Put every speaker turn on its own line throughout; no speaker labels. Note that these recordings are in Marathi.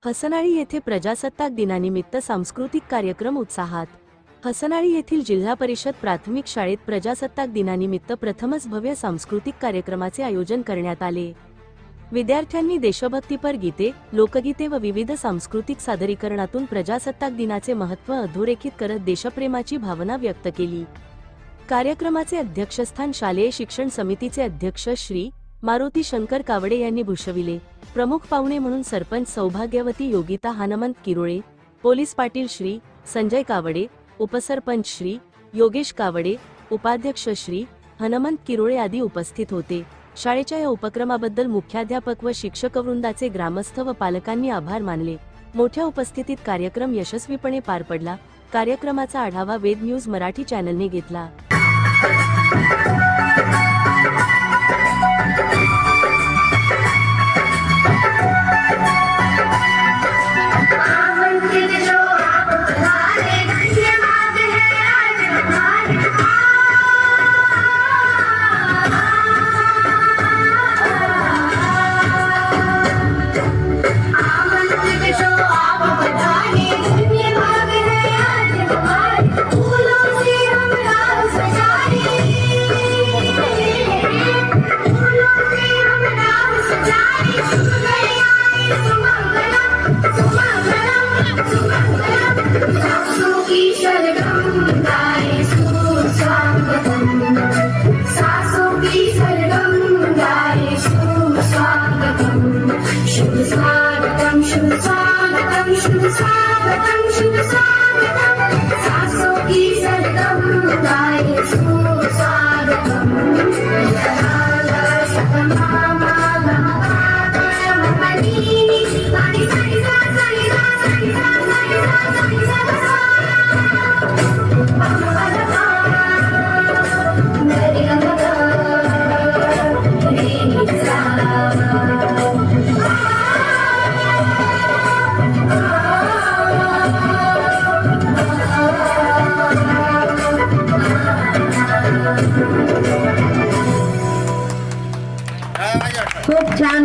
हसनाळी येथे प्रजासत्ताक दिनानिमित्त सांस्कृतिक कार्यक्रम उत्साहात. हसनाळी येथील जिल्हा परिषद प्राथमिक शाळेत प्रजासत्ताक दिनानिमित्त प्रथमच भव्य सांस्कृतिक कार्यक्रमाचे आयोजन करण्यात आले. विद्यार्थ्यांनी देशभक्तीपर गीते, लोकगीते व विविध सांस्कृतिक सादरीकरणातून प्रजासत्ताक दिनाचे महत्त्व अधोरेखित करत देशप्रेमाची भावना व्यक्त केली. कार्यक्रमाचे अध्यक्षस्थान शालेय शिक्षण समितीचे अध्यक्ष श्री मारुती शंकर कावडे यांनी भूषविले. प्रमुख पाहुणे म्हणून सरपंच सौभाग्यवती योगिता हनुमंत किरोळे, पोलीस पाटील श्री संजय कावडे, उपसरपंच श्री योगेश कावडे, उपाध्यक्ष श्री हनुमंत किरोळे आदी उपस्थित होते. शाळेच्या या उपक्रमाबद्दल मुख्याध्यापक व शिक्षकवृंदाचे ग्रामस्थ व पालकांनी आभार मानले. मोठ्या उपस्थितीत कार्यक्रम यशस्वीपणे पार पडला. कार्यक्रमाचा आढावा वेद न्यूज मराठी चॅनलने घेतला.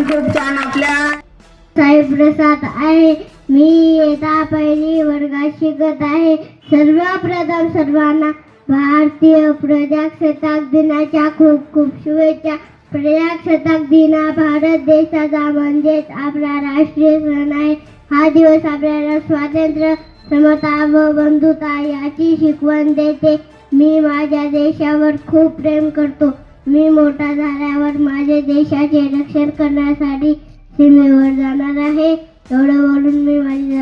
खूप छान आपल्या
साहेब प्रसाद आहे. मी इयत्ता पहिली वर्गात शिकत आहे. सर्वप्रथम सर्वांना भारतीय प्रजासत्ताक दिनाच्या खूप खूप शुभेच्छा. प्रजासत्ताक दिन हा भारत देशाचा म्हणजेच आपला राष्ट्रीय सण आहे. हा दिवस आपल्याला स्वातंत्र्य, समता व बंधुता याची शिकवण देते. मी माझ्या देशावर खूप प्रेम करतो. मी मोठा झाल्यावर माझ्या देशाचे रक्षण करण्यासाठी सीमेवर जाणार आहे. एवढं बोलून मी माझी